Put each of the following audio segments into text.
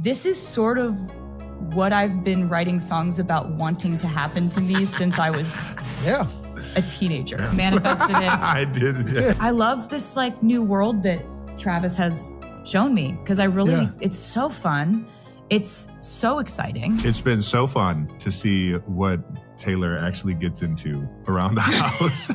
this is sort of what I've been writing songs about wanting to happen to me since I was a teenager. Manifested it. I did. Yeah. I love this like new world that Travis has shown me because I really, it's so fun. It's so exciting. It's been so fun to see what Taylor actually gets into around the house.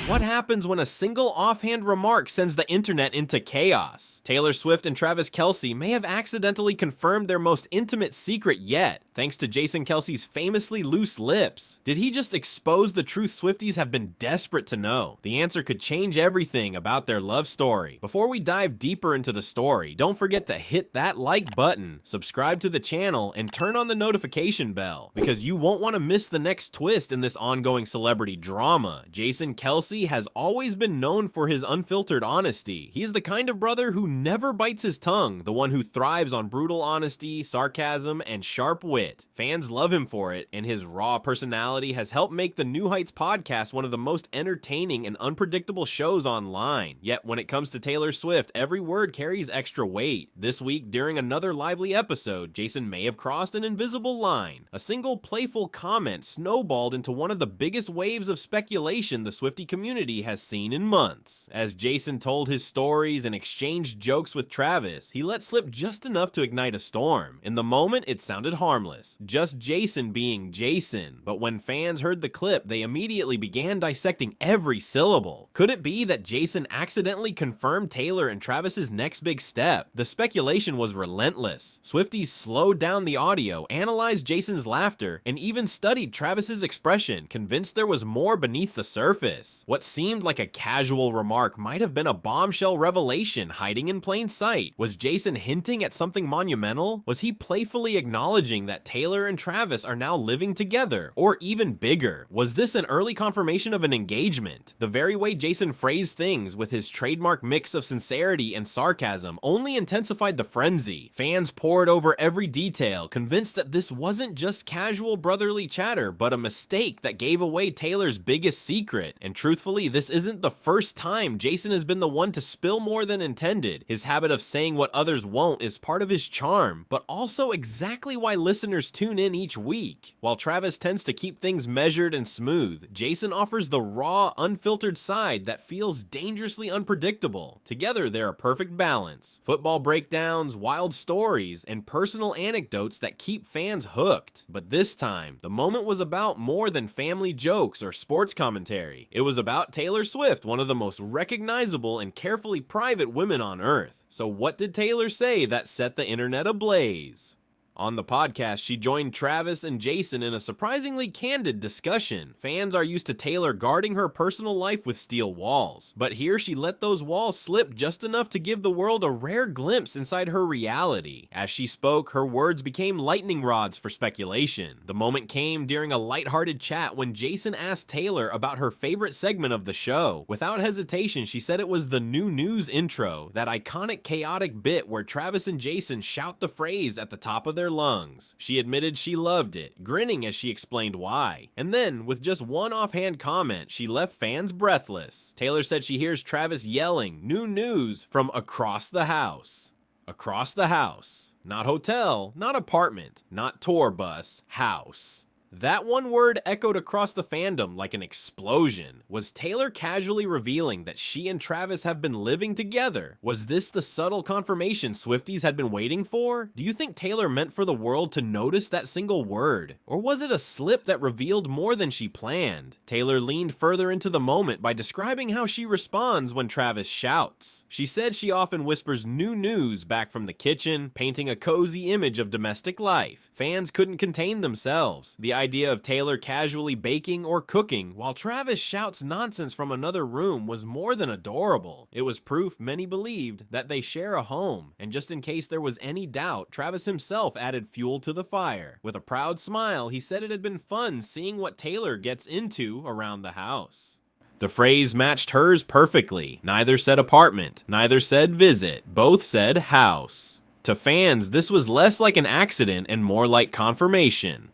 What happens when a single offhand remark sends the internet into chaos? Taylor Swift and Travis Kelce may have accidentally confirmed their most intimate secret yet, thanks to Jason Kelce's famously loose lips. Did he just expose the truth Swifties have been desperate to know? The answer could change everything about their love story. Before we dive deeper into the story, don't forget to hit that like button, subscribe to the channel, and turn on the notification bell, because you won't want to miss the next twist in this ongoing celebrity drama. Jason Kelce has always been known for his unfiltered honesty. He's the kind of brother who never bites his tongue, the one who thrives on brutal honesty, sarcasm, and sharp wit. Fans love him for it, and his raw personality has helped make the New Heights podcast one of the most entertaining and unpredictable shows online. Yet when it comes to Taylor Swift, every word carries extra weight. This week, during another lively episode, Jason may have crossed an invisible line. A single playful comment snowballed into one of the biggest waves of speculation the Swiftie community has seen in months. As Jason told his stories and exchanged jokes with Travis, he let slip just enough to ignite a storm. In the moment, it sounded harmless, just Jason being Jason, but when fans heard the clip, they immediately began dissecting every syllable. Could it be that Jason accidentally confirmed Taylor and Travis's next big step? The speculation was relentless. Swifties slowed down the audio, analyzed Jason's laughter, and even studied Travis's expression, convinced there was more beneath the surface. What seemed like a casual remark might have been a bombshell revelation hiding in plain sight. Was Jason hinting at something monumental? Was he playfully acknowledging that Taylor and Travis are now living together? Or even bigger, was this an early confirmation of an engagement? The very way Jason phrased things with his trademark mix of sincerity and sarcasm only intensified the frenzy. Fans pored over every detail, convinced that this wasn't just casual brotherly chatter, but a mistake that gave away Taylor's biggest secret. And truthfully, this isn't the first time Jason has been the one to spill more than intended. His habit of saying what others won't is part of his charm, but also exactly why listeners tune in each week. While Travis tends to keep things measured and smooth, Jason offers the raw, unfiltered side that feels dangerously unpredictable. Together, they're a perfect balance. Football breakdowns, wild stories, and personal anecdotes that keep fans hooked. But this time, the moment was about more than family jokes or sports commentary. It was about Taylor Swift, one of the most recognizable and carefully private women on earth. So what did Taylor say that set the internet ablaze? On the podcast, she joined Travis and Jason in a surprisingly candid discussion. Fans are used to Taylor guarding her personal life with steel walls, but here she let those walls slip just enough to give the world a rare glimpse inside her reality. As she spoke, her words became lightning rods for speculation. The moment came during a lighthearted chat when Jason asked Taylor about her favorite segment of the show. Without hesitation, she said it was the New News intro, that iconic chaotic bit where Travis and Jason shout the phrase at the top of their lungs. She admitted she loved it, grinning as she explained why. And then, with just one offhand comment, she left fans breathless. Taylor said she hears Travis yelling, "New news," from across the house. Across the house. Not hotel, not apartment, not tour bus, house. That one word echoed across the fandom like an explosion. Was Taylor casually revealing that she and Travis have been living together? Was this the subtle confirmation Swifties had been waiting for? Do you think Taylor meant for the world to notice that single word? Or was it a slip that revealed more than she planned? Taylor leaned further into the moment by describing how she responds when Travis shouts. She said she often whispers new news back from the kitchen, painting a cozy image of domestic life. Fans couldn't contain themselves. The idea of Taylor casually baking or cooking while Travis shouts nonsense from another room was more than adorable. It was proof many believed that they share a home, and just in case there was any doubt, Travis himself added fuel to the fire. With a proud smile, he said it had been fun seeing what Taylor gets into around the house. The phrase matched hers perfectly. Neither said apartment, neither said visit, both said house. To fans, this was less like an accident and more like confirmation.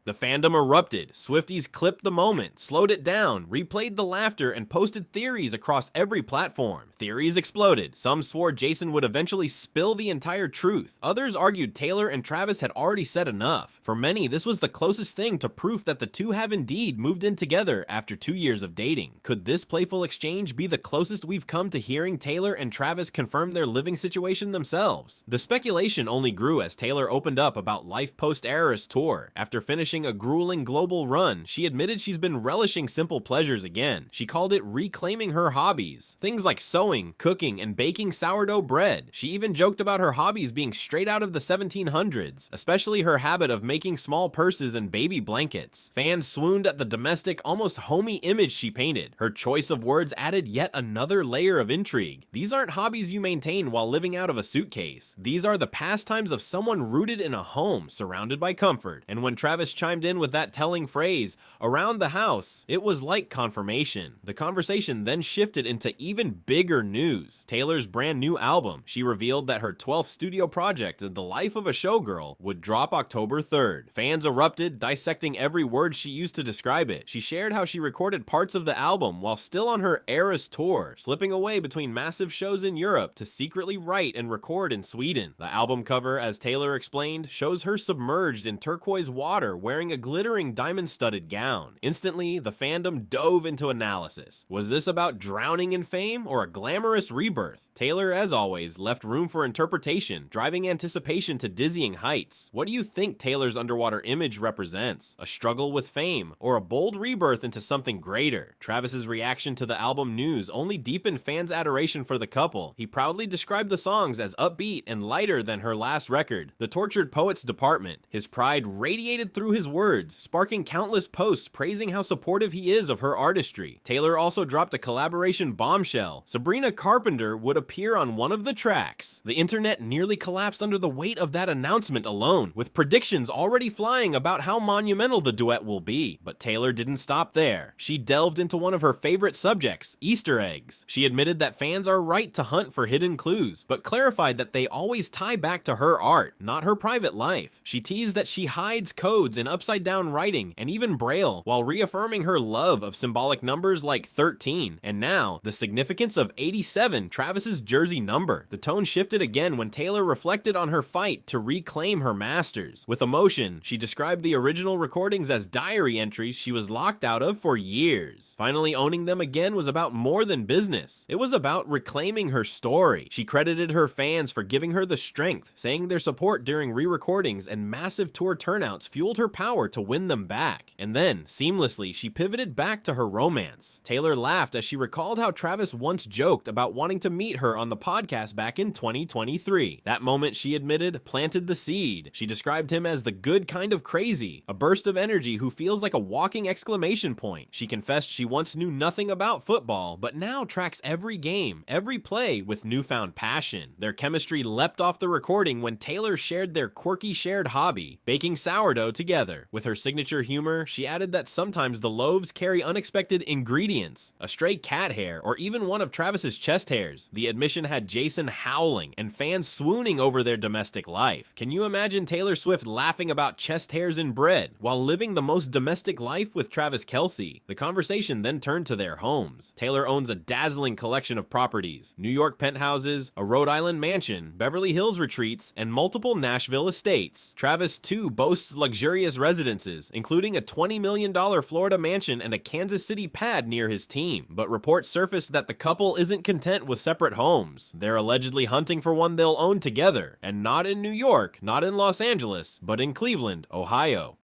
The fandom erupted. Swifties clipped the moment, slowed it down, replayed the laughter, and posted theories across every platform. Theories exploded. Some swore Jason would eventually spill the entire truth. Others argued Taylor and Travis had already said enough. For many, this was the closest thing to proof that the two have indeed moved in together after 2 years of dating. Could this playful exchange be the closest we've come to hearing Taylor and Travis confirm their living situation themselves? The speculation only grew as Taylor opened up about life post-Eras tour. After finishing a grueling global run, she admitted she's been relishing simple pleasures again. She called it reclaiming her hobbies. Things like sewing, cooking, and baking sourdough bread. She even joked about her hobbies being straight out of the 1700s, especially her habit of making small purses and baby blankets. Fans swooned at the domestic, almost homey image she painted. Her choice of words added yet another layer of intrigue. These aren't hobbies you maintain while living out of a suitcase. These are the pastimes of someone rooted in a home, surrounded by comfort. And when Travis chimed in with that telling phrase, "around the house," it was like confirmation. The conversation then shifted into even bigger news. Taylor's brand new album. She revealed that her 12th studio project, The Life of a Showgirl, would drop October 3rd. Fans erupted, dissecting every word she used to describe it. She shared how she recorded parts of the album while still on her Eras tour, slipping away between massive shows in Europe to secretly write and record in Sweden. The album cover, as Taylor explained, shows her submerged in turquoise water wearing a glittering diamond-studded gown. Instantly, the fandom dove into analysis. Was this about drowning in fame or a glamorous rebirth? Taylor, as always, left room for interpretation, driving anticipation to dizzying heights. What do you think Taylor's underwater image represents? A struggle with fame, or a bold rebirth into something greater? Travis's reaction to the album news only deepened fans' adoration for the couple. He proudly described the songs as upbeat and lighter than her last record, The Tortured Poets Department. His pride radiated through his words, sparking countless posts praising how supportive he is of her artistry. Taylor also dropped a collaboration bombshell. Sabrina Carpenter would appear on one of the tracks. The internet nearly collapsed under the weight of that announcement alone, with predictions already flying about how monumental the duet will be. But Taylor didn't stop there. She delved into one of her favorite subjects, Easter eggs. She admitted that fans are right to hunt for hidden clues, but clarified that they always tie back to her art, not her private life. She teased that she hides codes in upside-down writing and even Braille, while reaffirming her love of symbolic numbers like 13, and now, the significance of 87, Travis's jersey number. The tone shifted again when Taylor reflected on her fight to reclaim her masters. With emotion, she described the original recordings as diary entries she was locked out of for years. Finally owning them again was about more than business. It was about reclaiming her story. She credited her fans for giving her the strength, saying their support during re-recordings and massive tour turnouts fueled her power to win them back. And then, seamlessly, she pivoted back to her romance. Taylor laughed as she recalled how Travis once joked about wanting to meet her on the podcast back in 2023. That moment, she admitted, planted the seed. She described him as the good kind of crazy, a burst of energy who feels like a walking exclamation point. She confessed she once knew nothing about football, but now tracks every game, every play with newfound passion. Their chemistry leapt off the recording when Taylor shared their quirky shared hobby, baking sourdough together. With her signature humor, she added that sometimes the loaves carry unexpected ingredients, a stray cat hair, or even one of Travis's chest hairs. The admission had Jason howling and fans swooning over their domestic life. Can you imagine Taylor Swift laughing about chest hairs in bread while living the most domestic life with Travis Kelce? The conversation then turned to their homes. Taylor owns a dazzling collection of properties: New York penthouses, a Rhode Island mansion, Beverly Hills retreats, and multiple Nashville estates. Travis too boasts luxurious residences, including a $20 million Florida mansion and a Kansas City pad near his team. But reports surfaced that the couple isn't content with separate homes. They're allegedly hunting for one they'll own together, and not in New York, not in Los Angeles, but in Cleveland, Ohio.